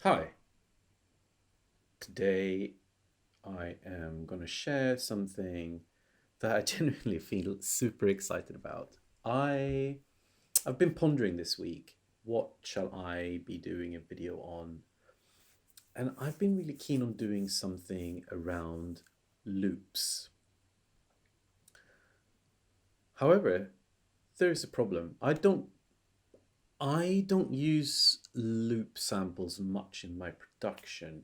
Hi, today I am going to share something that I genuinely feel super excited about. I I've been pondering this week, what shall I be doing a video on? And I've been really keen on doing something around loops. However, there is a problem. I don't use loop samples much in my production.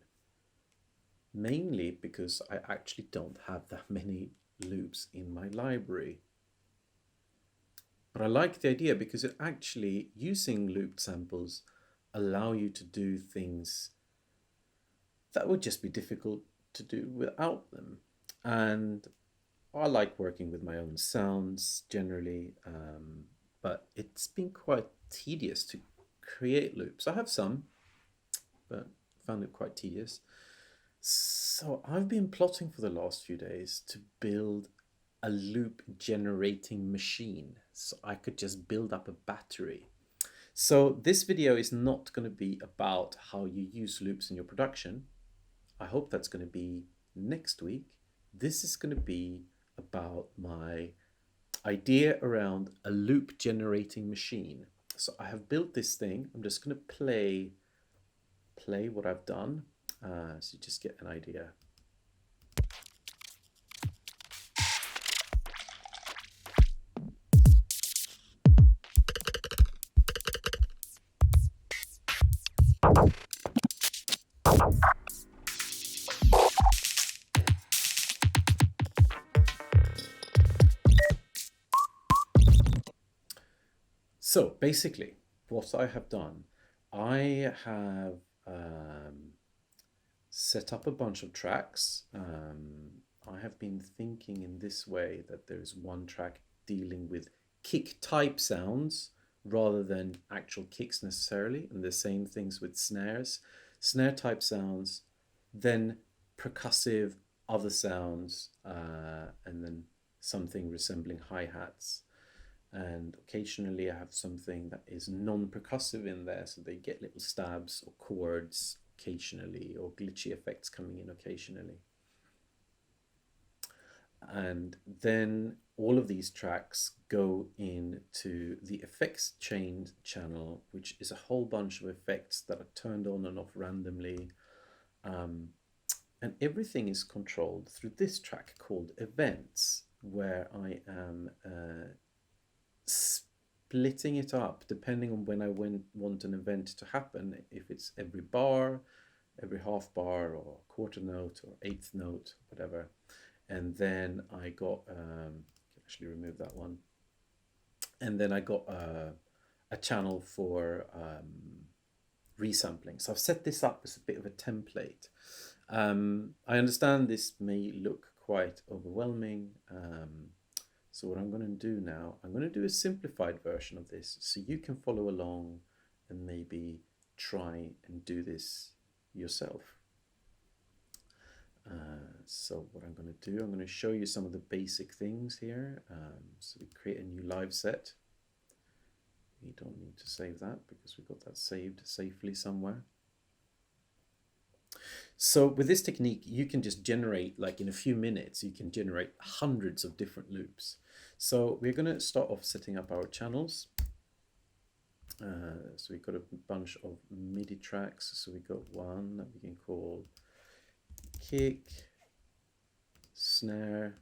Mainly because I actually don't have that many loops in my library. But I like the idea because it actually, using looped samples, allow you to do things that would just be difficult to do without them. And I like working with my own sounds generally, but it's been quite tedious to create loops. I have some, but found it quite tedious. So I've been plotting for the last few days to build a loop generating machine so I could just build up a battery. So this video is not going to be about how you use loops in your production. I hope that's going to be next week. This is going to be about my idea around a loop generating machine. So I have built this thing. I'm just going to play what I've done, so you just get an idea. So basically, what I have done, I have set up a bunch of tracks. I have been thinking in this way that there's one track dealing with kick type sounds rather than actual kicks necessarily, and the same things with snares. Snare type sounds, then percussive other sounds, and then something resembling hi-hats. And occasionally I have something that is non-percussive in there, so they get little stabs or chords occasionally, or glitchy effects coming in occasionally. And then all of these tracks go into the effects chain channel, which is a whole bunch of effects that are turned on and off randomly. And everything is controlled through this track called events, where I am splitting it up depending on when I want an event to happen, if it's every bar, every half bar, or quarter note, or eighth note, whatever. And then I got, actually remove that one. And then I got a channel for resampling. So I've set this up as a bit of a template. I understand this may look quite overwhelming. So what I'm going to do now, I'm going to do a simplified version of this so you can follow along and maybe try and do this yourself. So what I'm going to do, I'm going to show you some of the basic things here. So we create a new live set. We don't need to save that because we've got that saved safely somewhere. So with this technique, you can just generate, like in a few minutes, you can generate hundreds of different loops. So we're going to start off setting up our channels. So we've got a bunch of MIDI tracks. So we got one that we can call kick, snare,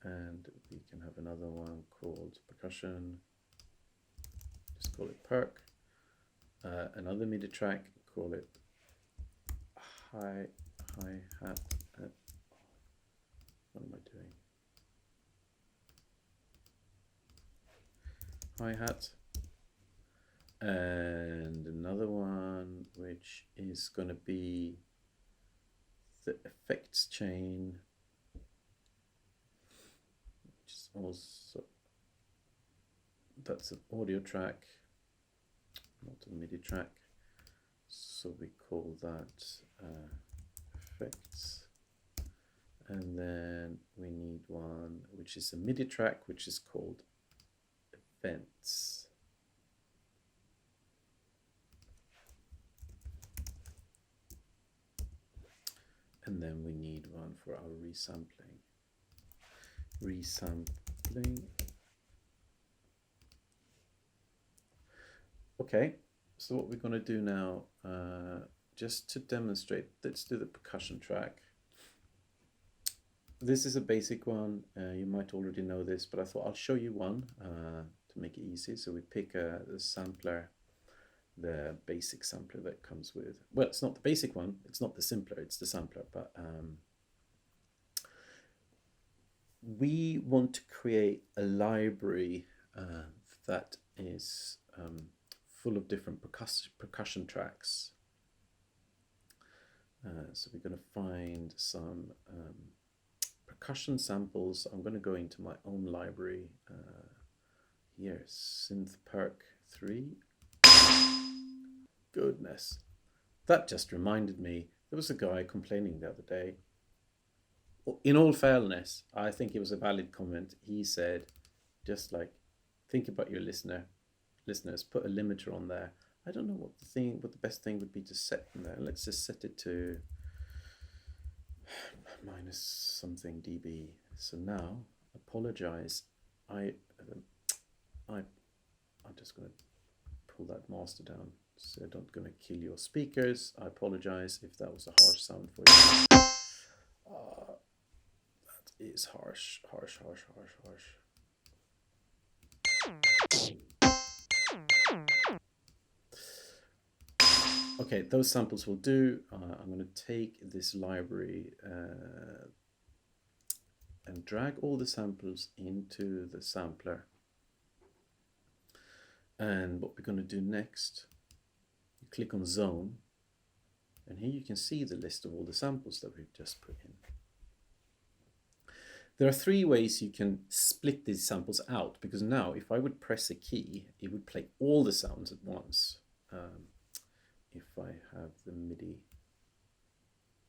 and we can have another one called percussion. Just call it perk. Another MIDI track, call it hi-hat. What am I doing? Hi-hat. And another one which is going to be the effects chain, which is also, that's an audio track, not a MIDI track. So we call that effects. And then we need one which is a MIDI track, which is called events. And then we need one for our resampling. Resampling. Okay, so what we're going to do now, just to demonstrate, let's do the percussion track. This is a basic one. You might already know this, but I thought I'll show you one to make it easy. So we pick the sampler, the basic sampler that comes with, well, it's not the basic one, it's not the simpler, it's the sampler, but we want to create a library that is full of different percussion tracks. So we're going to find some percussion samples. I'm going to go into my own library here, synthperk3. Goodness, that just reminded me, there was a guy complaining the other day. In all fairness, I think it was a valid comment. He said, just like, think about your listeners, put a limiter on there. I don't know what the best thing would be to set in there. Let's just set it to minus something dB. So now, apologize. I'm just going to pull that master down so I'm not going to kill your speakers. I apologize if that was a harsh sound for you. That is harsh. Okay, those samples will do. I'm going to take this library and drag all the samples into the sampler. And what we're going to do next, you click on zone, and here you can see the list of all the samples that we've just put in. There are three ways you can split these samples out, because now if I would press a key, it would play all the sounds at once. If I have the MIDI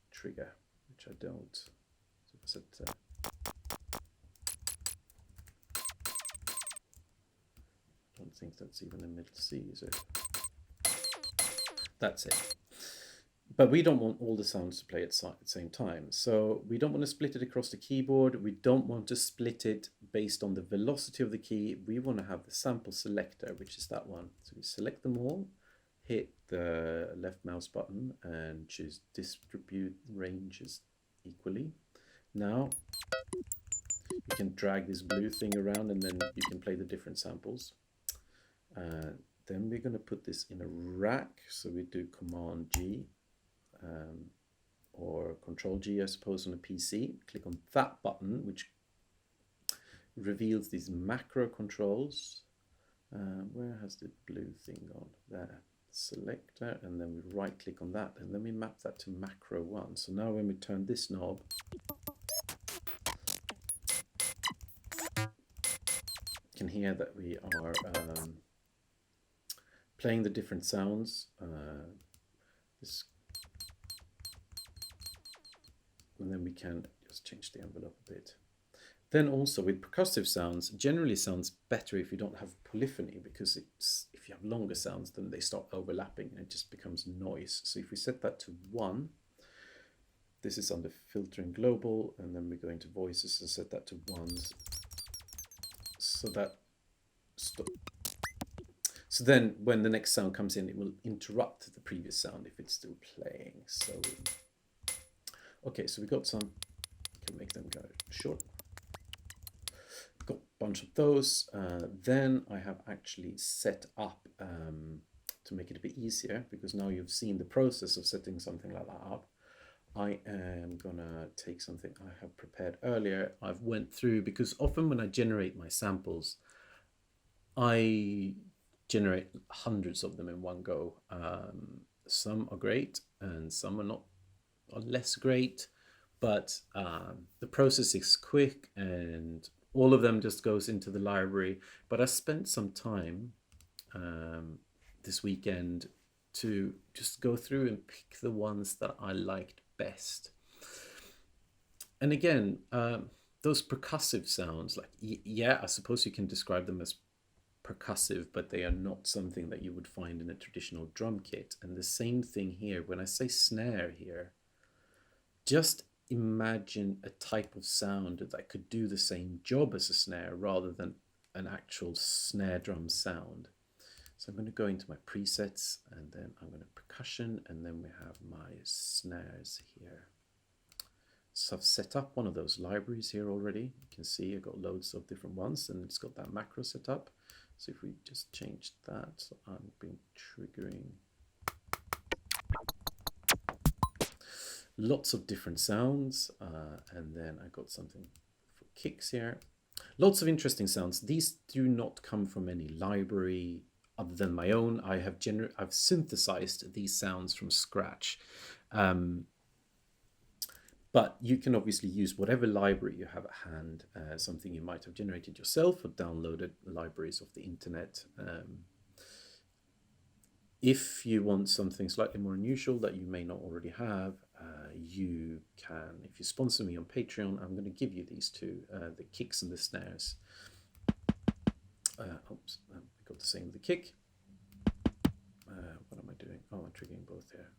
trigger, which I don't. So if I set, I don't think that's even a middle C, is it? That's it. But we don't want all the sounds to play at the same time. So we don't want to split it across the keyboard. We don't want to split it based on the velocity of the key. We want to have the sample selector, which is that one. So we select them all, hit the left mouse button and choose distribute ranges equally. Now you can drag this blue thing around and then you can play the different samples. Then we're going to put this in a rack. So we do Command G or Control G, I suppose, on a PC. Click on that button, which reveals these macro controls. Where has the blue thing gone? There. Selector, and then we right click on that, and then we map that to macro 1. So now when we turn this knob, you can hear that we are playing the different sounds. And then we can just change the envelope a bit. Then also with percussive sounds, generally sounds better if you don't have polyphony, because if you have longer sounds, then they start overlapping and it just becomes noise. So if we set that to 1, this is under filtering global, and then we go into voices and set that to 1s. So that stop. So then when the next sound comes in, it will interrupt the previous sound if it's still playing. So okay, so we got some, can make them go short. Got a bunch of those. Then I have actually set up to make it a bit easier, because now you've seen the process of setting something like that up. I am gonna take something I have prepared earlier. I've went through, because often when I generate my samples, I generate hundreds of them in one go. Some are great and some are not, are less great, but the process is quick and all of them just goes into the library. But I spent some time this weekend to just go through and pick the ones that I liked best. And again, those percussive sounds, like, yeah, I suppose you can describe them as percussive, but they are not something that you would find in a traditional drum kit. And the same thing here, when I say snare here, just imagine a type of sound that could do the same job as a snare rather than an actual snare drum sound. So I'm going to go into my presets, and then I'm going to percussion, and then we have my snares here. So I've set up one of those libraries here already. You can see I've got loads of different ones, and it's got that macro set up. So if we just change that, so I'm being triggering lots of different sounds, and then I got something for kicks here. Lots of interesting sounds. These do not come from any library other than my own. I've synthesized these sounds from scratch. But you can obviously use whatever library you have at hand, something you might have generated yourself or downloaded libraries off the internet. If you want something slightly more unusual that you may not already have, you can, if you sponsor me on Patreon, I'm going to give you these two, the kicks and the snares. Oops, I got the same with the kick. What am I doing? Oh, I'm triggering both here.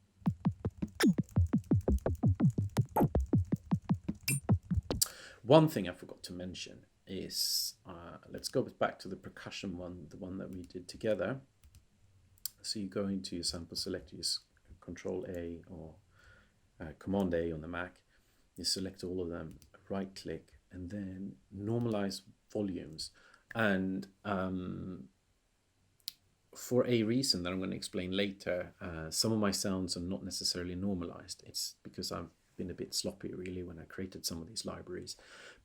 One thing I forgot to mention is, let's go back to the percussion one, the one that we did together. So you go into your sample selector, use Control A or Command A on the Mac. You select all of them, right click, and then normalize volumes. And for a reason that I'm going to explain later, some of my sounds are not necessarily normalized. It's because I've been a bit sloppy really when I created some of these libraries.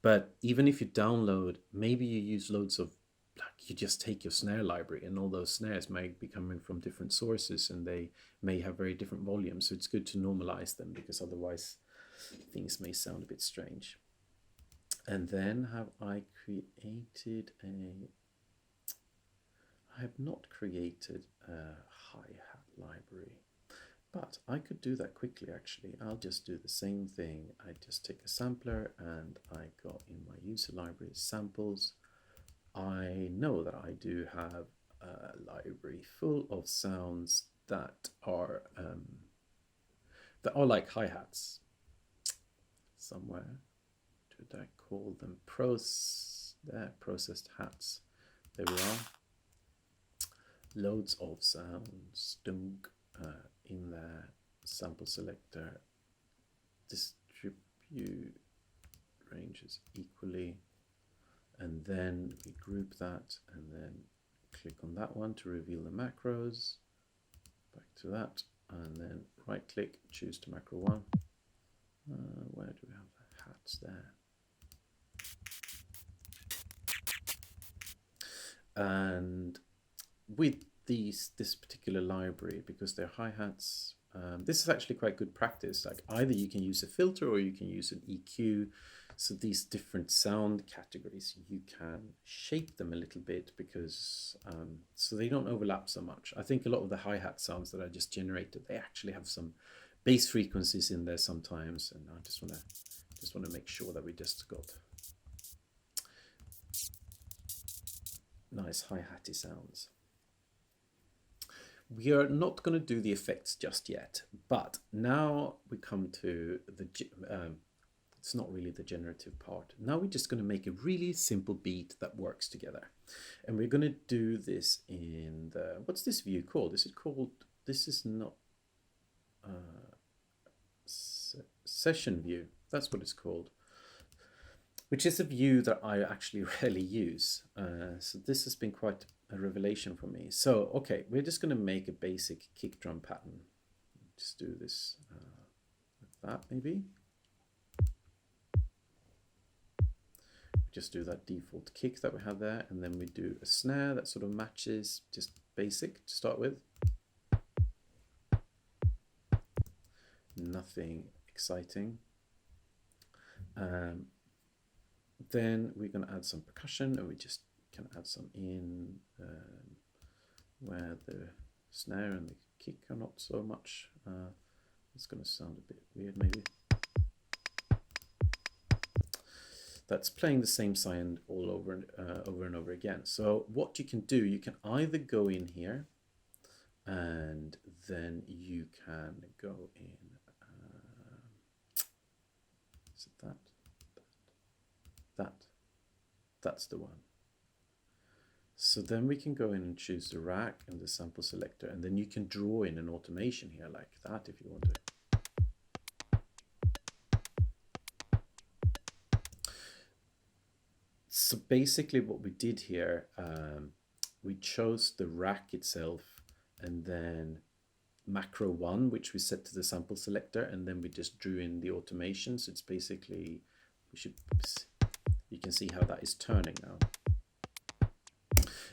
But even if you download, maybe you use loads of, like, you just take your snare library, and all those snares may be coming from different sources, and they may have very different volumes. So it's good to normalize them, because otherwise things may sound a bit strange. And then have I created a, I have not created a hi-hat library, but I could do that quickly actually. I'll just do the same thing. I just take a sampler, and I got in my user library samples. I know that I do have a library full of sounds that are like hi-hats somewhere. Did I call them processed hats? There we are. Loads of sounds, dunk, in the sample selector. Distribute ranges equally. And then we group that, and then click on that one to reveal the macros. Back to that, and then right click, choose to macro one. Where do we have the hats there? And with this particular library, because they're hi-hats, this is actually quite good practice. Like, either you can use a filter or you can use an EQ. So these different sound categories, you can shape them a little bit, because so they don't overlap so much. I think a lot of the hi-hat sounds that I just generated, they actually have some bass frequencies in there sometimes, and I just want to make sure that we just got nice hi-hatty sounds. We are not going to do the effects just yet, but now we come to the it's not really the generative part. Now we're just going to make a really simple beat that works together. And we're going to do this in the, what's this view called? Is it called, this is not session view. That's what it's called. Which is a view that I actually rarely use. So this has been quite a revelation for me. So, okay, we're just going to make a basic kick drum pattern. Just do this with that maybe. Just do that default kick that we have there, and then we do a snare that sort of matches, just basic to start with. Nothing exciting. Then we're going to add some percussion, and we just can add some in where the snare and the kick are not so much. It's going to sound a bit weird maybe. That's playing the same sound all over and over again. So what you can do, you can either go in here, and then you can go in Is it that? That. That's the one. So then we can go in and choose the rack and the sample selector, and then you can draw in an automation here like that if you want to. So basically what we did here, we chose the rack itself and then macro 1, which we set to the sample selector, and then we just drew in the automation. So it's basically, you can see how that is turning now.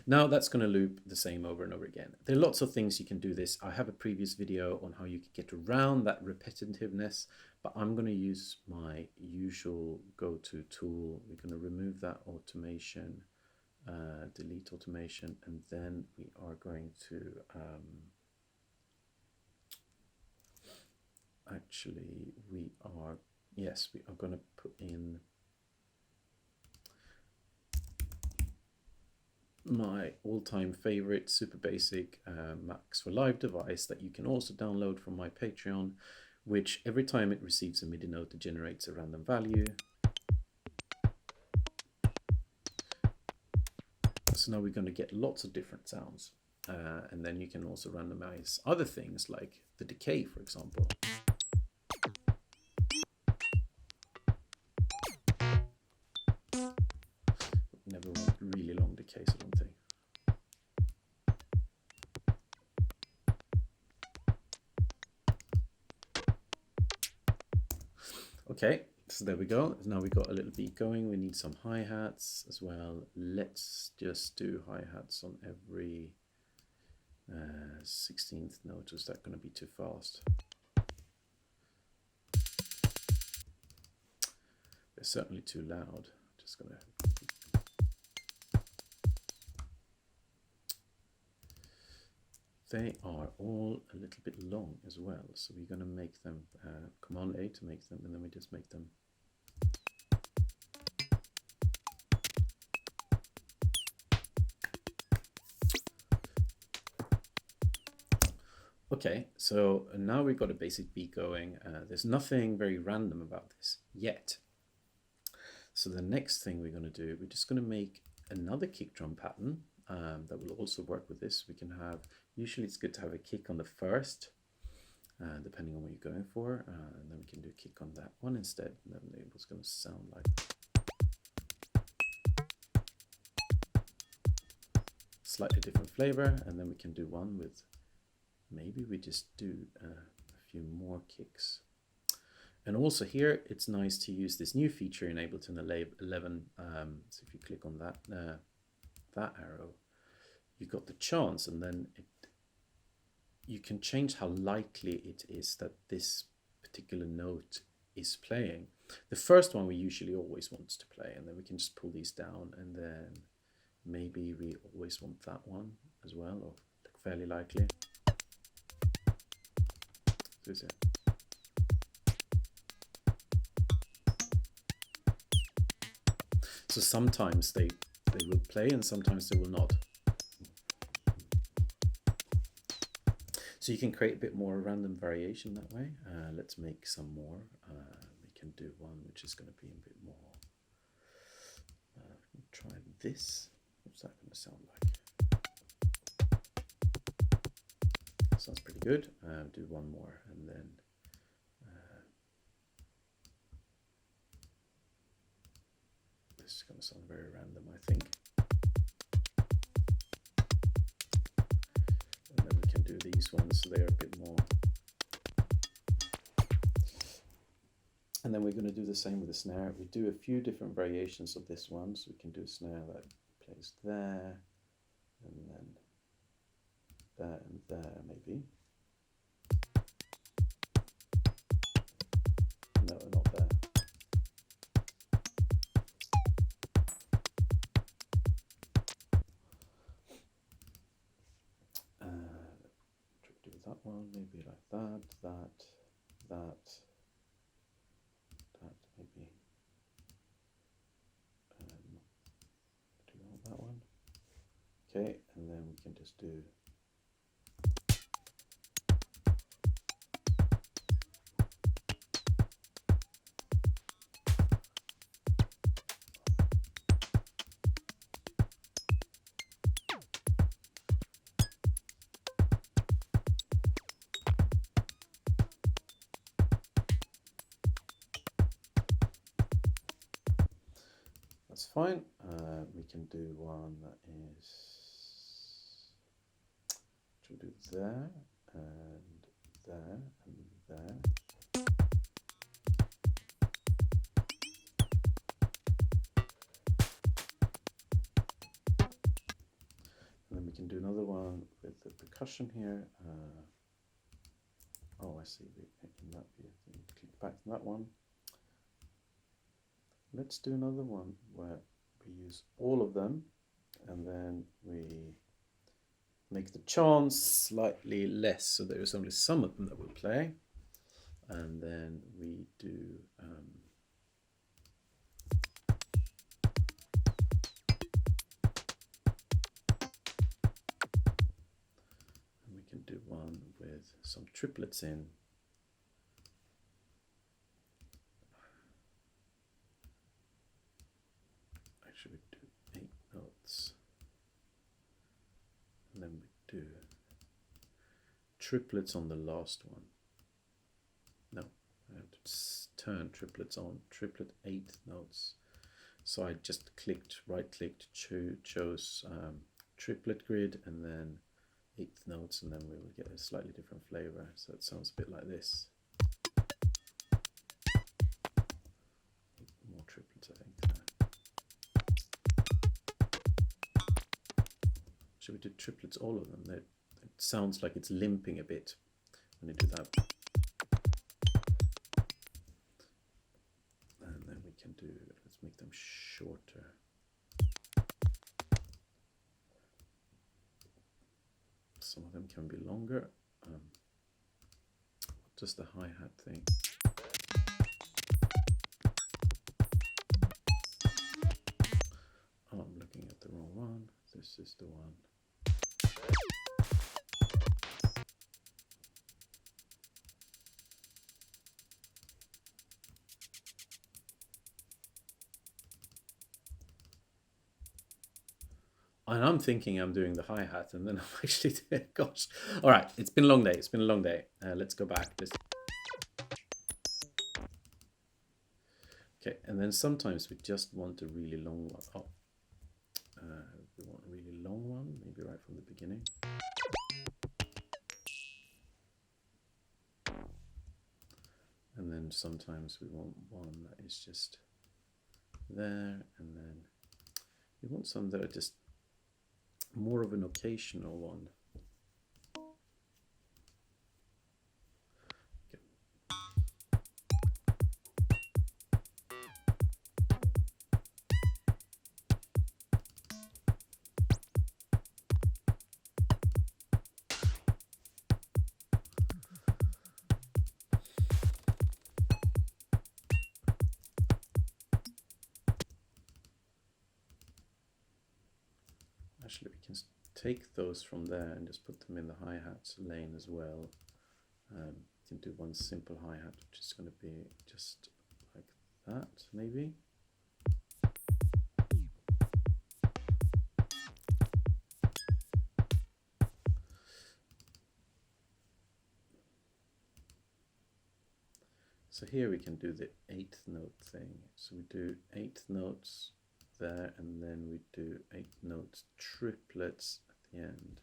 Now that's going to loop the same over and over again. There are lots of things you can do this. I have a previous video on how you can get around that repetitiveness, but I'm going to use my usual go-to tool. We're going to remove that automation, delete automation, and then we are going to actually, we are going to put in my all-time favorite super basic Max for Live device that you can also download from my Patreon, which every time it receives a MIDI note, it generates a random value. So now we're going to get lots of different sounds, and then you can also randomize other things like the decay, for example. Never want really long decays, I don't think. Okay, so there we go. Now we got a little beat going. We need some hi-hats as well. Let's just do hi-hats on every 16th note. Is that going to be too fast? They're certainly too loud. Just going to... They are all a little bit long as well, so we're going to make them Command A to make them, and then we just make them. Okay, so now we've got a basic beat going. There's nothing very random about this yet. So the next thing we're going to do, we're just going to make another kick drum pattern that will also work with this. We can have, usually it's good to have a kick on the first, depending on what you're going for, and then we can do a kick on that one instead, and then it was going to sound like slightly different flavor, and then we can do one with, maybe we just do a few more kicks. And also here, it's nice to use this new feature in Ableton 11. So if you click on that, that arrow, you got the chance, and then you can change how likely it is that this particular note is playing. The first one we usually always want to play, and then we can just pull these down, and then maybe we always want that one as well, or fairly likely. So is it? So sometimes they will play and sometimes they will not. So you can create a bit more random variation that way. Let's make some more. We can do one which is going to be a bit more. Try this. What's that going to sound like? Sounds pretty good. Do one more, and then this is going to sound very random, I think. And then we can do these ones so they're a bit more. And then we're going to do the same with the snare. We do a few different variations of this one, so we can do a snare that plays there, and then there and there maybe. No, not there. Do that one, maybe like that, that, maybe. Do you want that one? Okay, and then we can just do. That's fine. We can do one that is, we'll do there and there and there. And then we can do another one with the percussion here. Oh, I see. In that view, click back to that one. Let's do another one where we use all of them, and then we make the chance slightly less, so there is only some of them that will play. And then we do and we can do one with some triplets in. Actually, we do 8 notes, and then we do triplets on the last one. No, I have to turn triplets on, triplet 8 notes. So I just right-clicked, chose triplet grid, and then 8th notes, and then we will get a slightly different flavor. So it sounds a bit like this. More triplets, I think. Should we do triplets, all of them? It sounds like it's limping a bit when you do that. And then we can do, let's make them shorter. Some of them can be longer. Just the hi-hat thing. Oh, I'm looking at the wrong one. This is the one. And I'm thinking I'm doing the hi-hat, and then I'm actually doing, gosh. All right, it's been a long day. It's been a long day. Let's go back. Okay, and then sometimes we just want a really long one. Oh, we want a really long one, maybe right from the beginning. And then sometimes we want one that is just there, and then we want some that are just more of an occasional one. Okay. Actually, we can take those from there and just put them in the hi-hat lane as well. You can do one simple hi-hat, which is going to be just like that, maybe. So here we can do the 8th note thing. So we do 8th notes there, and then we do 8 notes triplets at the end.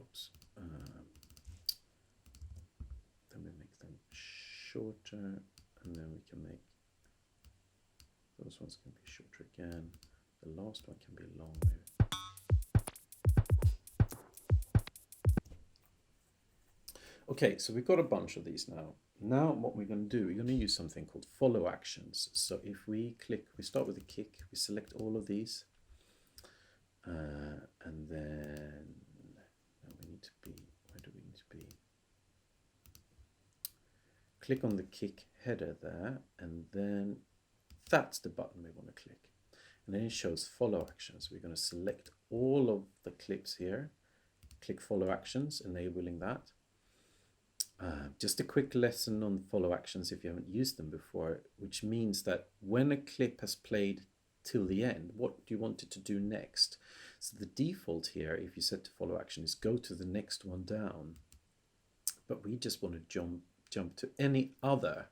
Oops. Then we make them shorter, and then we can make those ones can be shorter again. The last one can be long, maybe. Okay, so we've got a bunch of these now. Now what we're going to do, we're going to use something called follow actions. So if we click, we start with a kick, we select all of these, and then we need to be, where do we need to be? Click on the kick header there, and then that's the button we want to click. And then it shows follow actions. We're going to select all of the clips here, click follow actions, enabling that. Just a quick lesson on follow actions if you haven't used them before, which means that when a clip has played till the end, what do you want it to do next? So the default here, if you set to follow action, is go to the next one down. But we just want to jump to any other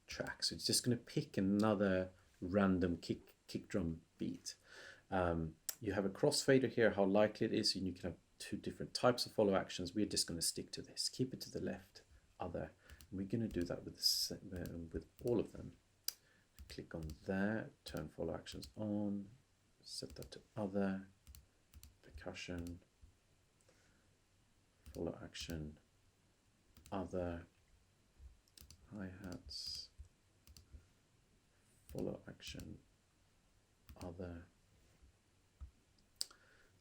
track. So it's just going to pick another random kick drum beat. You have a crossfader here, how likely it is, and you can have two different types of follow actions. We're just going to stick to this. Keep it to the left, other. And we're going to do that with all of them. Click on there, turn follow actions on, set that to other, percussion, follow action, other, hi-hats, follow action, other.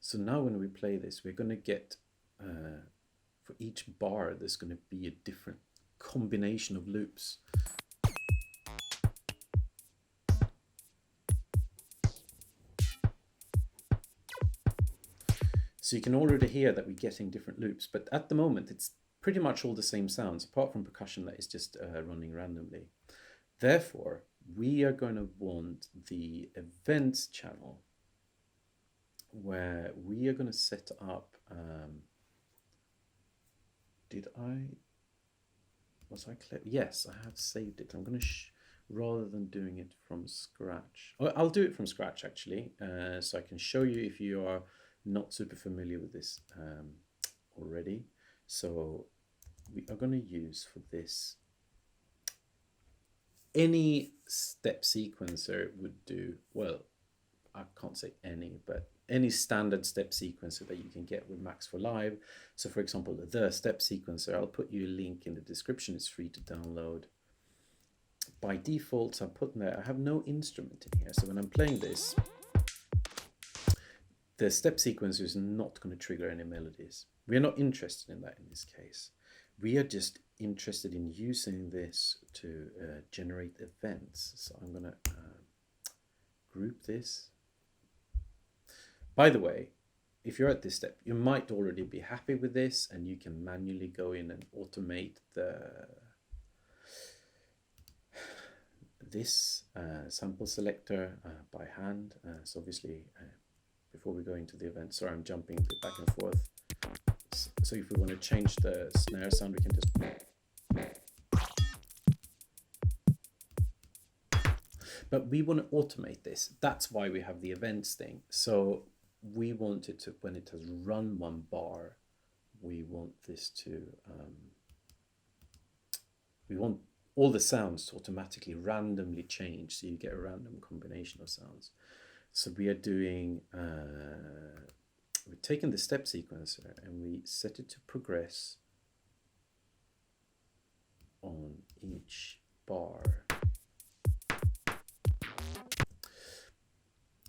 So now when we play this, we're going to get, for each bar, there's going to be a different combination of loops. So you can already hear that we're getting different loops, but at the moment it's pretty much all the same sounds, apart from percussion that is just running randomly. Therefore, we are going to want the events channel, where we are going to set up, was I clear? Yes, I have saved it. I'm going to, rather than doing it from scratch, I'll do it from scratch actually, so I can show you if you are not super familiar with this already. So we are going to use for this, any step sequencer would do, well, I can't say any, but any standard step sequencer that you can get with Max for Live. So for example, the step sequencer, I'll put you a link in the description. It's free to download. By default, I put in there, I have no instrument in here. So when I'm playing this, the step sequencer is not going to trigger any melodies. We are not interested in that in this case. We are just interested in using this to generate events. So I'm going to group this. By the way, if you're at this step, you might already be happy with this, and you can manually go in and automate this sample selector by hand. So obviously, before we go into the event, sorry, I'm jumping back and forth. So if we want to change the snare sound, we can just... But we want to automate this. That's why we have the events thing. So we want it to, when it has run one bar, we want this to, we want all the sounds to automatically randomly change, so you get a random combination of sounds. So we are doing, we're taking the step sequencer and we set it to progress on each bar.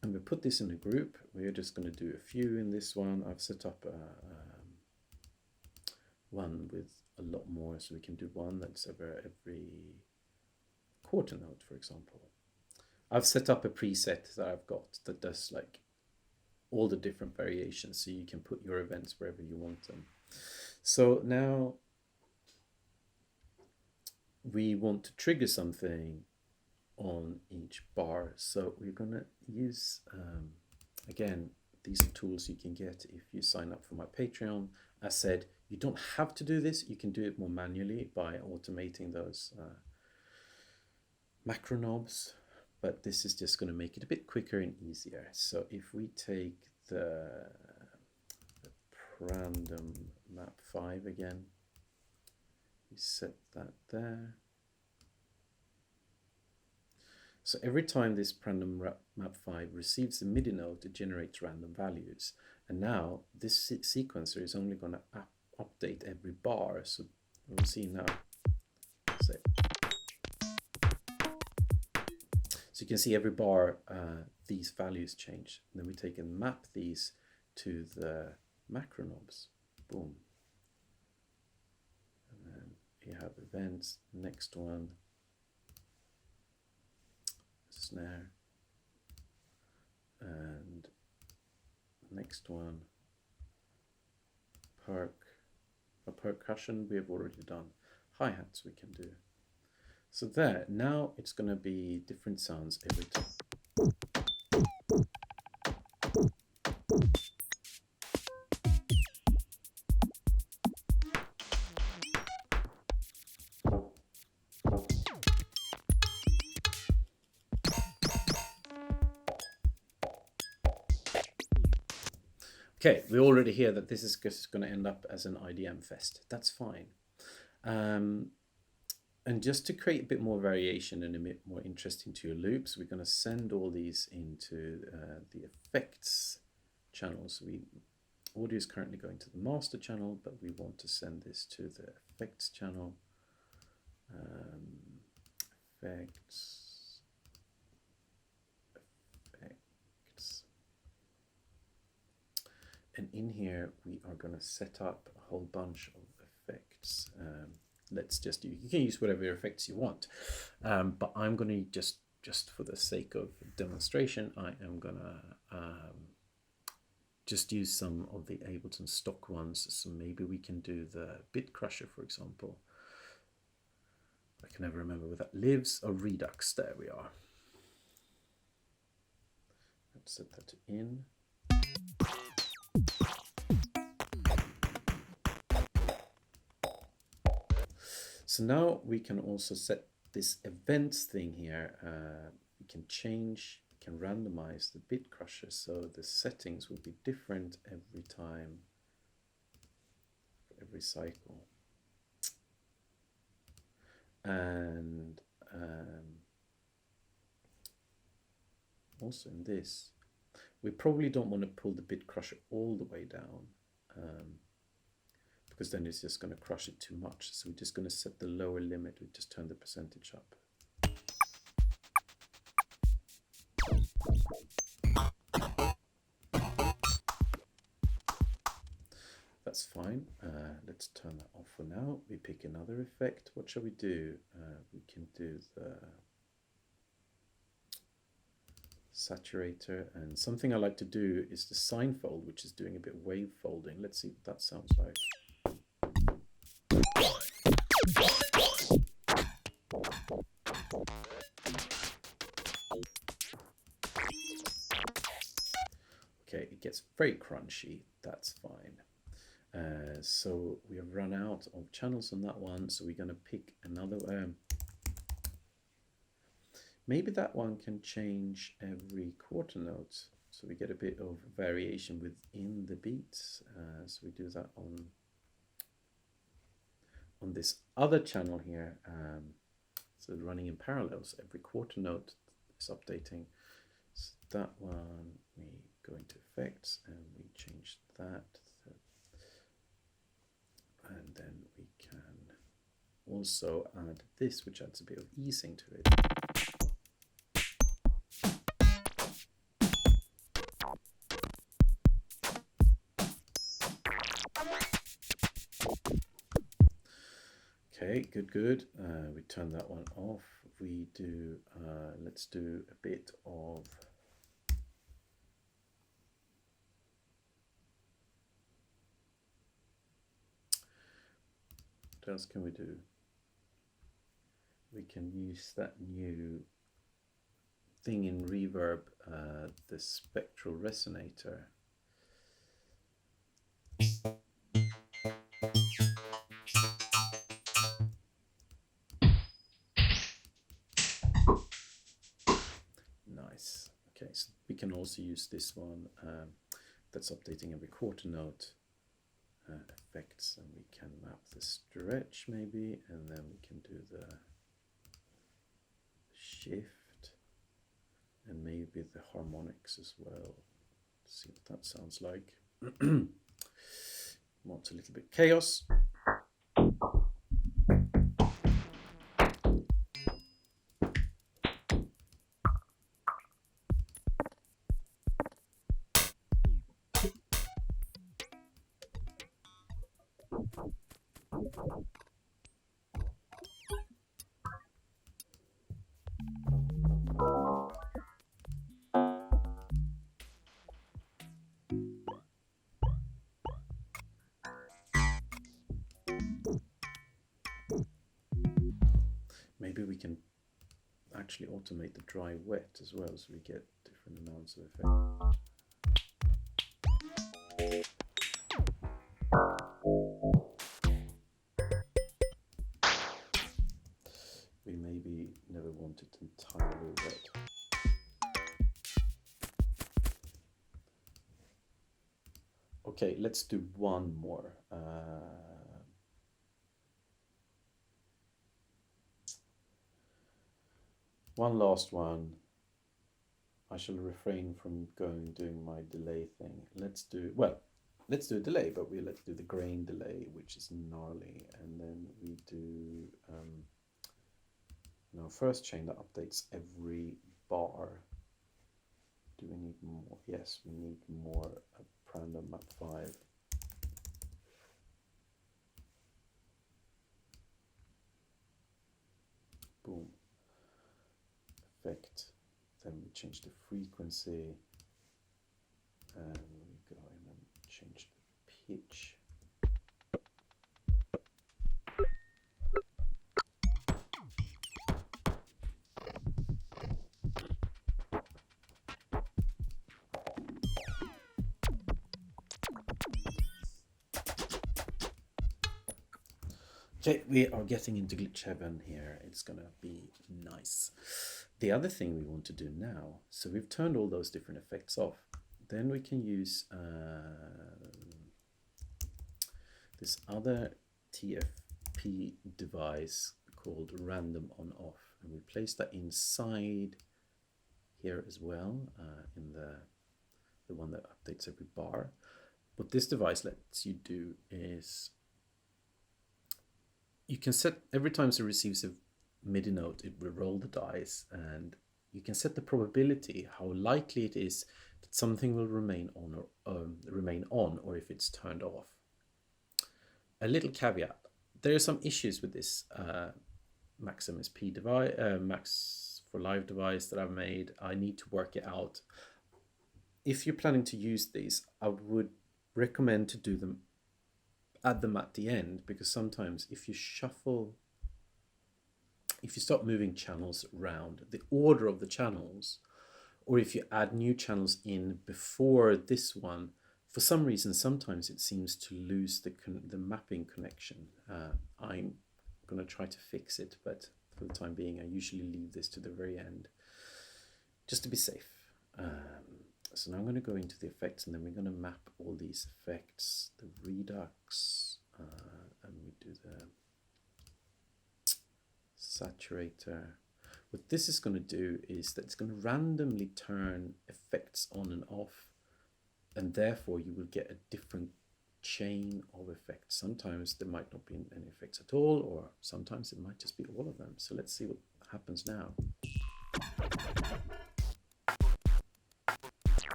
And we put this in a group. We're just going to do a few in this one. I've set up one with a lot more, so we can do one that's over every quarter note, for example. I've set up a preset that I've got that does like all the different variations, so you can put your events wherever you want them. So now we want to trigger something on each bar. So we're going to use, again, these are tools you can get if you sign up for my Patreon. As said, you don't have to do this. You can do it more manually by automating those macro knobs, but this is just going to make it a bit quicker and easier. So if we take the random map 5 again, we set that there. So every time this random map 5 receives a MIDI note, it generates random values. And now this sequencer is only going to update every bar. So we'll see now. So you can see every bar, these values change. And then we take and map these to the macro knobs. Boom. And then you have events, next one. Snare, and next one, percussion we have already done. Hi-hats we can do. So there, now it's going to be different sounds every time. Okay, we already hear that this is just going to end up as an IDM fest. That's fine. And just to create a bit more variation and a bit more interesting to your loops, we're going to send all these into the effects channel. So audio is currently going to the master channel, but we want to send this to the effects channel. Effects. And in here, we are going to set up a whole bunch of effects. Let's just you can use whatever effects you want, but I'm going to just for the sake of demonstration, I am going to just use some of the Ableton stock ones. So maybe we can do the bit crusher, for example. I can never remember where that lives. Or Redux. There we are. Let's set that to in. So now we can also set this events thing here. We can change, we can randomize the bit crusher, so the settings will be different every time, every cycle. And also in this, we probably don't want to pull the bit crusher all the way down. Because then it's just going to crush it too much. So we're just going to set the lower limit. We just turn the percentage up. That's fine. Let's turn that off for now. We pick another effect. What shall we do? We can do the saturator. And something I like to do is the sine fold, which is doing a bit of wave folding. Let's see what that sounds like. Okay, it gets very crunchy. That's fine. So we have run out of channels on that one. So we're going to pick another. Maybe that one can change every quarter note. So we get a bit of variation within the beats. So we do that on this other channel here. So running in parallels, every quarter note is updating. So that one, we go into effects and we change that. And then we can also add this, which adds a bit of easing to it. Okay, good. We turn that one off. We do, let's do a bit of what else can we do? We can use that new thing in Reverb, the spectral resonator. Nice. Okay, so we can also use this one that's updating every quarter note. Effects, and we can map the stretch maybe, and then we can do the shift and maybe the harmonics as well. Let's see what that sounds like. Want a little bit chaos. Maybe we can actually automate the dry wet as well, so we get different amounts of effect. We maybe never want it entirely wet. Okay, let's do one more. One last one. I shall refrain from doing my delay thing. Let's do a delay, but let's do the grain delay, which is gnarly, and then we do first chain that updates every bar. Do we need more? Yes, we need more. Random map 5. Boom. Effect. Then we change the frequency, and we go in and change the pitch. Okay, we are getting into glitch heaven here. It's gonna be nice. The other thing we want to do now, so we've turned all those different effects off. Then we can use this other TFP device called random on off, and we place that inside here as well, in the one that updates every bar. What this device lets you do is you can set, every time it receives a MIDI note, it will roll the dice, and you can set the probability, how likely it is that something will remain on, or if it's turned off. A little caveat: there are some issues with this Maximus P device, Max for Live device that I've made. I need to work it out. If you're planning to use these, I would recommend to do them, add them at the end, because sometimes if you start moving channels around, the order of the channels, or if you add new channels in before this one, for some reason sometimes it seems to lose the mapping connection. I'm going to try to fix it, but for the time being I usually leave this to the very end just to be safe. So now I'm going to go into the effects, and then we're going to map all these effects, the redux, and we do the saturator. What this is going to do is that it's going to randomly turn effects on and off, and therefore you will get a different chain of effects. Sometimes there might not be any effects at all, or sometimes it might just be all of them. So let's see what happens now.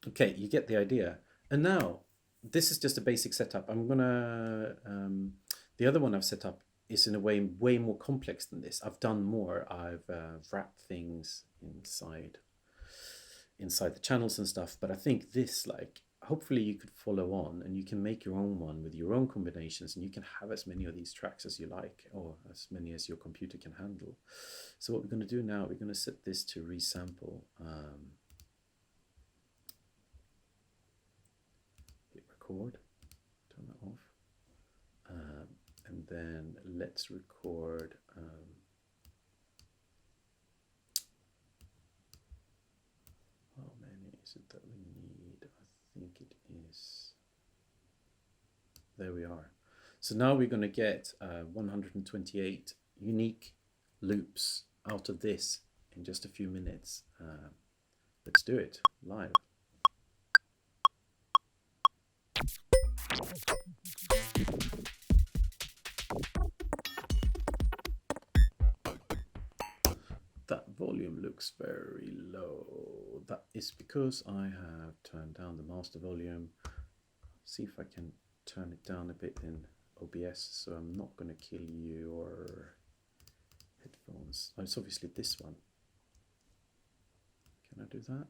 Okay, you get the idea. And now, this is just a basic setup. I'm gonna, the other one I've set up is in a way more complex than this. I've done more. I've wrapped things inside the channels and stuff. But I think this, like, hopefully you could follow on, and you can make your own one with your own combinations, and you can have as many of these tracks as you like, or as many as your computer can handle. So what we're going to do now, we're going to set this to resample. Hit record, turn that off, and then let's record. How many is it that we need? I think it is. There we are. So now we're going to get 128 unique loops out of this in just a few minutes. Let's do it live. That volume looks very low. That is because I have turned down the master volume. See if I can turn it down a bit in OBS, so I'm not going to kill your headphones. Oh, it's obviously this one. Can I do that?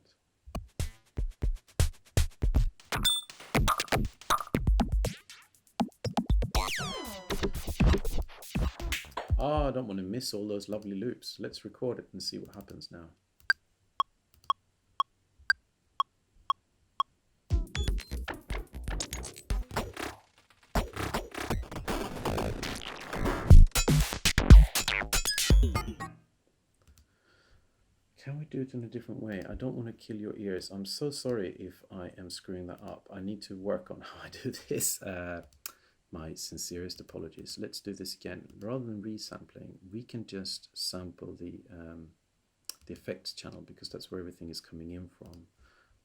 Ah, I don't want to miss all those lovely loops. Let's record it and see what happens now. do it in a different way. I don't want to kill your ears. I'm so sorry if I am screwing that up. I need to work on how I do this. My sincerest apologies. Let's do this again. Rather than resampling, we can just sample the effects channel, because that's where everything is coming in from.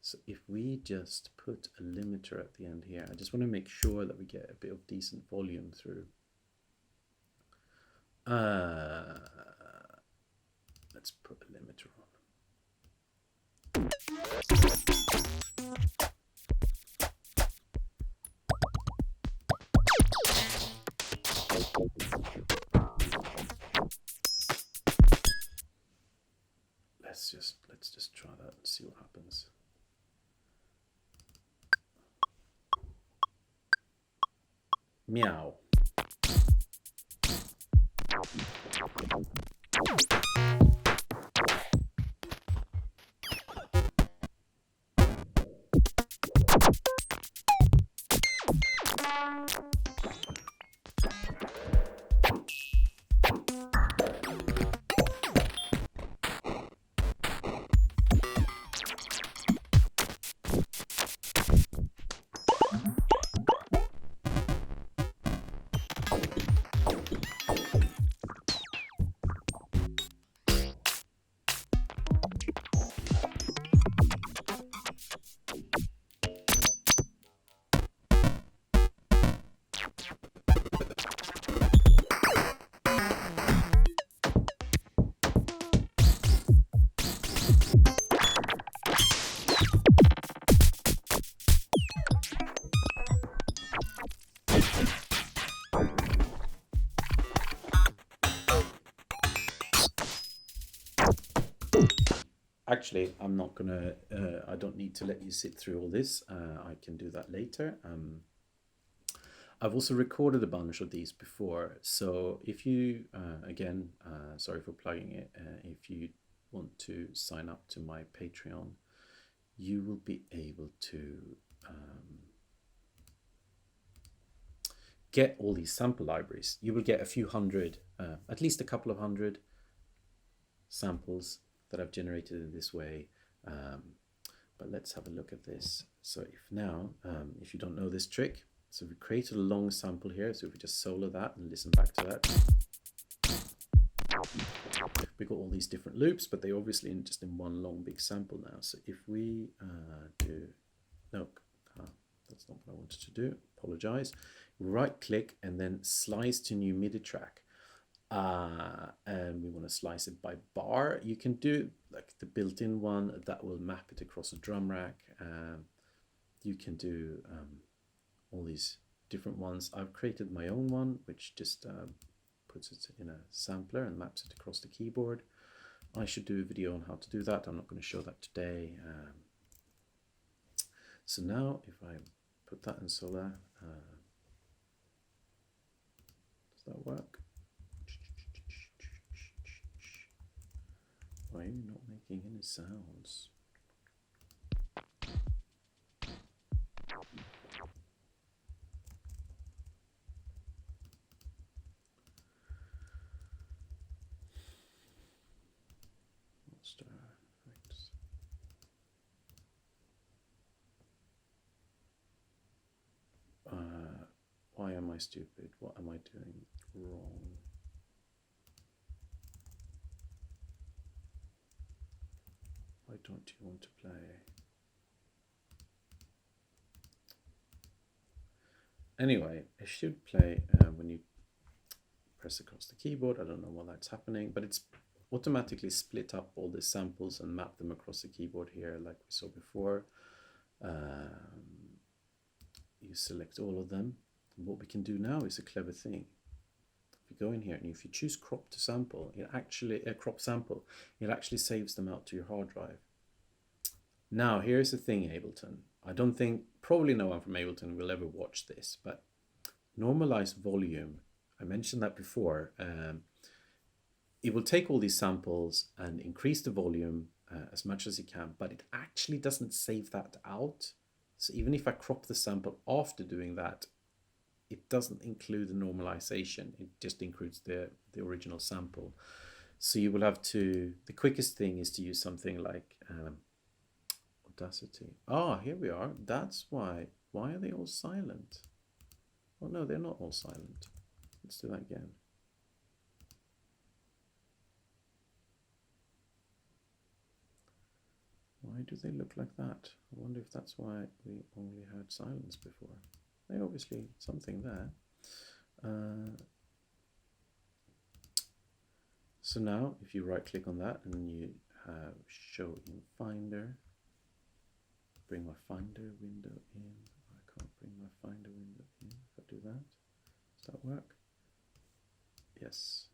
So if we just put a limiter at the end here, I just want to make sure that we get a bit of decent volume through. Let's put a limiter on. Let's just try that and see what happens. Meow. Actually, I'm not gonna, I don't need to let you sit through all this. I can do that later. I've also recorded a bunch of these before. So if you, again, sorry for plugging it, if you want to sign up to my Patreon, you will be able to get all these sample libraries. You will get a few hundred, at least a couple of hundred samples that I've generated in this way. But let's have a look at this. So if now, if you don't know this trick, so we created a long sample here. So if we just solo that and listen back to that, we got all these different loops, but they obviously just in one long big sample now. So if we do, no, that's not what I wanted to do, apologize. Right click and then slice to new MIDI track. And we want to slice it by bar. You can do like the built-in one that will map it across a drum rack. You can do all these different ones. I've created my own one, which just puts it in a sampler and maps it across the keyboard. I should do a video on how to do that. I'm not going to show that today. So now if I put that in Solar, does that work? Why are you not making any sounds? Monster effects. Why am I stupid? What am I doing wrong? Why don't you want to play? Anyway, it should play when you press across the keyboard. I don't know why that's happening, but it's automatically split up all the samples and map them across the keyboard here like we saw before. You select all of them. And what we can do now is a clever thing. If you go in here and if you choose crop to sample, it actually crop sample, it actually saves them out to your hard drive. Now here's the thing, Ableton. I don't think, probably no one from Ableton will ever watch this, but normalize volume. I mentioned that before. It will take all these samples and increase the volume as much as you can, but it actually doesn't save that out. So even if I crop the sample after doing that, it doesn't include the normalization. It just includes the original sample. So you will have to, the quickest thing is to use something like Audacity. Ah, here we are. That's why. Why are they all silent? Oh no, they're not all silent. Let's do that again. Why do they look like that? I wonder if that's why we only heard silence before. They obviously something there. So now if you right click on that and you have show in Finder, bring my Finder window in. I can't bring my Finder window in. If I do that, does that work? Yes.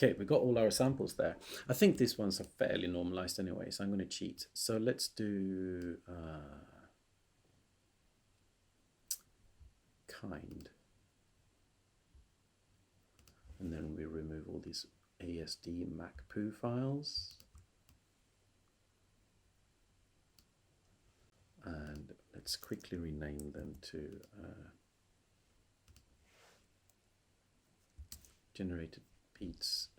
Okay, we got all our samples there. I think these ones are fairly normalized anyway, so I'm going to cheat. So let's do kind. And then we remove all these ASD MacPoo files. And let's quickly rename them to generated beats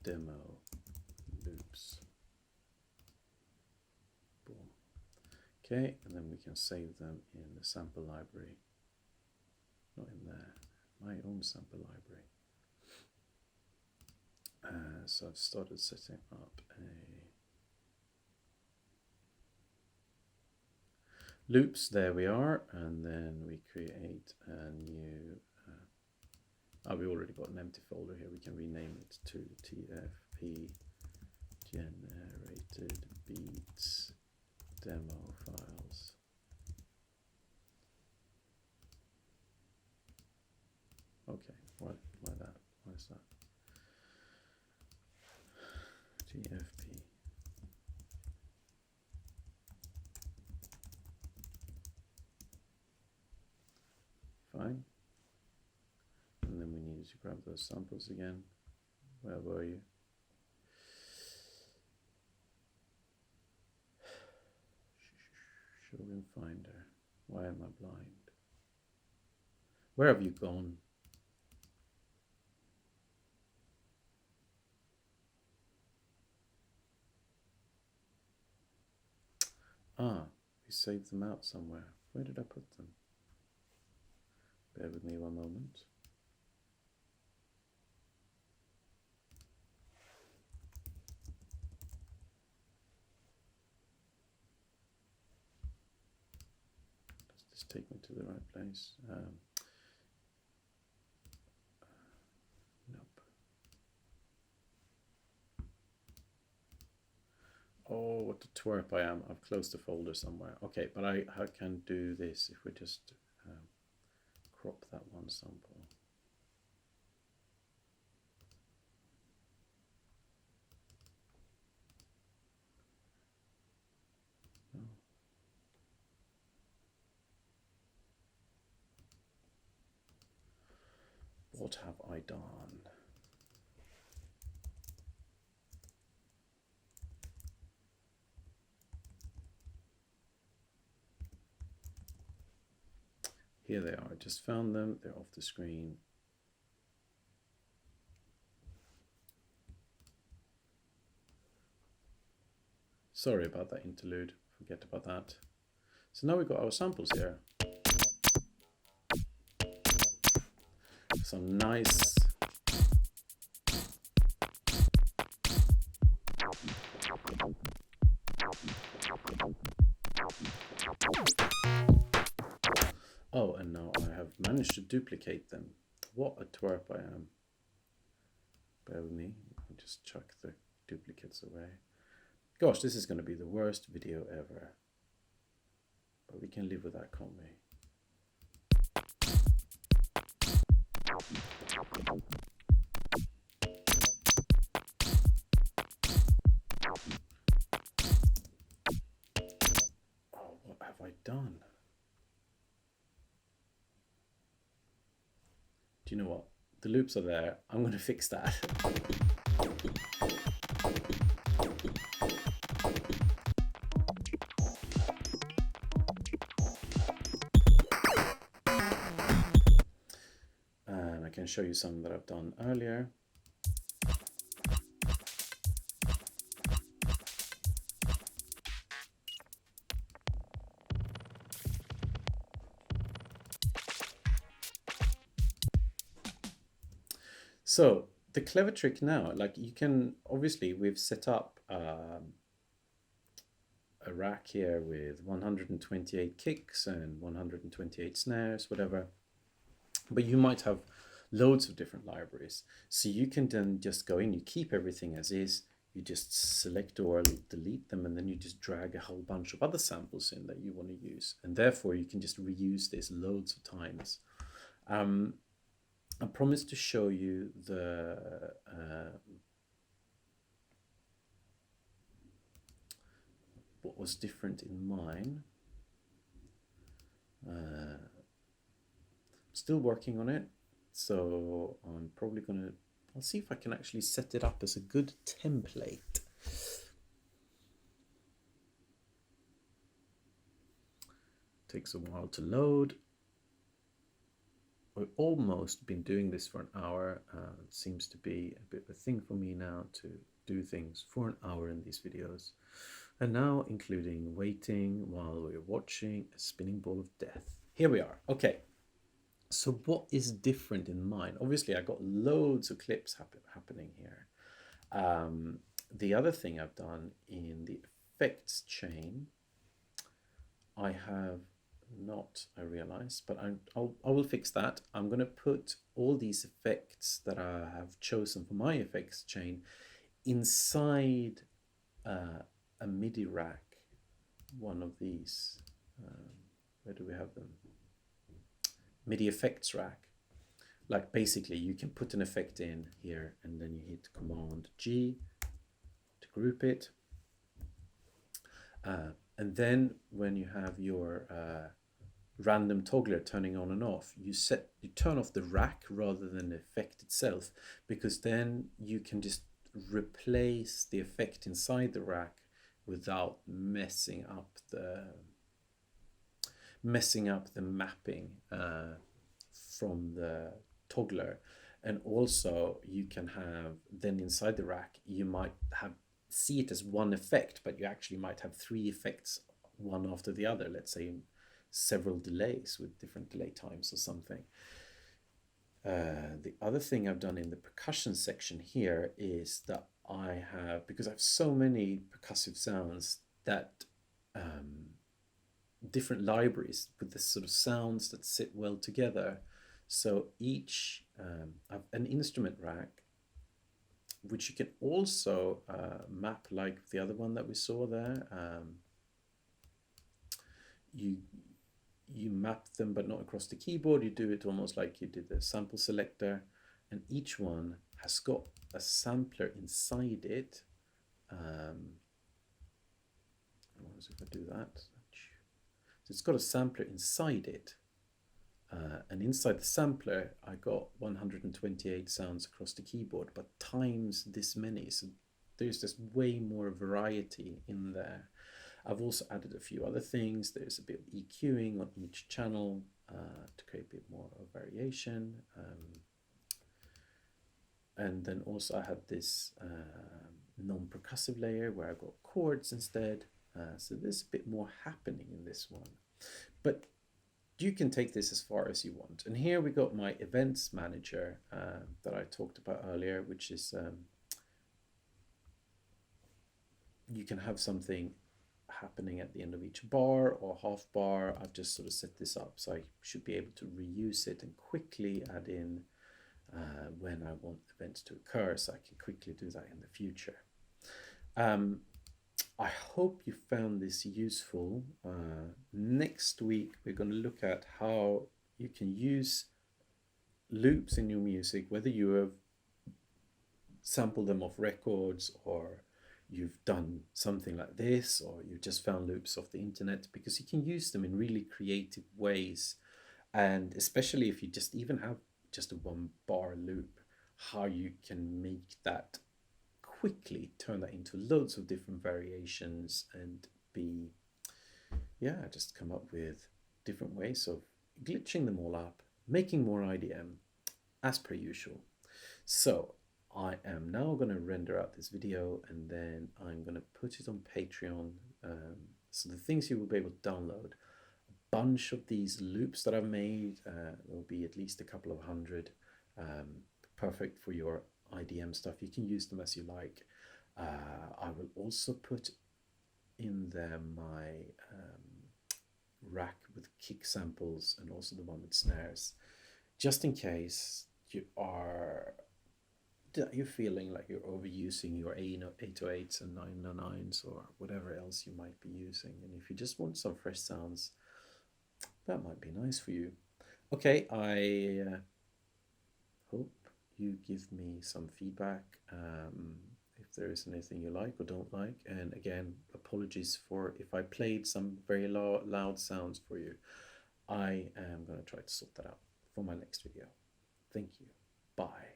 demo loops. Boom. Okay, and then we can save them in the sample library. Not in there, my own sample library. So I've started setting up a loops. There we are, and then we create a new. We already got an empty folder here. We can rename it to TFP generated beats demo files. Okay, why that? Why is that? TFP. Fine. And then we needed to grab those samples again. Where were you? Show in Finder. Why am I blind? Where have you gone? Ah, we saved them out somewhere. Where did I put them? Bear with me one moment. Does this take me to the right place? Nope. Oh, what a twerp I am. I've closed the folder somewhere. Okay, but I can do this if we just crop that one sample. No. What have I done? Here they are. I just found them. They're off the screen. Sorry about that interlude. Forget about that. So now we've got our samples here. Some nice oh, and now I have managed to duplicate them. What a twerp I am. Bear with me. I'll just chuck the duplicates away. Gosh, this is going to be the worst video ever. But we can live with that, can't we? Oh, what have I done? Do you know what? The loops are there. I'm going to fix that. can show you some that I've done earlier. So the clever trick now, like you can, obviously we've set up a rack here with 128 kicks and 128 snares, whatever. But you might have loads of different libraries. So you can then just go in, you keep everything as is, you just select or delete them, and then you just drag a whole bunch of other samples in that you want to use. And therefore you can just reuse this loads of times. I promised to show you the what was different in mine. Still working on it, so I'm probably gonna, I'll see if I can actually set it up as a good template. Takes a while to load. I've almost been doing this for an hour. It seems to be a bit of a thing for me now to do things for an hour in these videos. And now including waiting while we're watching a spinning ball of death. Here we are. Okay. So what is different in mine? Obviously, I got loads of clips happening here. The other thing I've done in the effects chain, I have not, I realize, but I will fix that. I'm going to put all these effects that I have chosen for my effects chain inside a MIDI rack, one of these. Where do we have them? MIDI effects rack. Like basically you can put an effect in here and then you hit Command G to group it. And then when you have your random toggler turning on and off, you turn off the rack rather than the effect itself, because then you can just replace the effect inside the rack without messing up the mapping from the toggler. And also you can have then inside the rack, you might see it as one effect, but you actually might have three effects, one after the other, let's say several delays with different delay times or something. The other thing I've done in the percussion section here is that I have, because I have so many percussive sounds, that different libraries with this sort of sounds that sit well together. So each I've an instrument rack, which you can also map like the other one that we saw there. You map them, but not across the keyboard. You do it almost like you did the sample selector, and each one has got a sampler inside it. What happens if I do that? So it's got a sampler inside it, and inside the sampler I got 128 sounds across the keyboard, but times this many, so there's just way more variety in there. I've also added a few other things. There's a bit of EQing on each channel to create a bit more of variation. And then also I had this non-percussive layer where I got chords instead. So there's a bit more happening in this one. But you can take this as far as you want. And here we got my events manager that I talked about earlier, which is you can have something happening at the end of each bar or half bar. I've just sort of set this up so I should be able to reuse it and quickly add in when I want events to occur, so I can quickly do that in the future. I hope you found this useful. Next week we're going to look at how you can use loops in your music, whether you have sampled them off records or you've done something like this, or you've just found loops off the internet, because you can use them in really creative ways. And especially if you just even have just a 1 bar loop, how you can make that quickly turn that into loads of different variations and just come up with different ways of glitching them all up, making more IDM, as per usual. So I am now going to render out this video and then I'm going to put it on Patreon. So the things you will be able to download, a bunch of these loops that I've made, there will be at least a couple of hundred, perfect for your IDM stuff. You can use them as you like. I will also put in there my rack with kick samples and also the one with snares, just in case you're feeling like you're overusing your 808s and 909s or whatever else you might be using. And if you just want some fresh sounds, that might be nice for you. Okay, I hope you give me some feedback if there is anything you like or don't like. And again, apologies for if I played some very loud sounds for you. I am going to try to sort that out for my next video. Thank you. Bye.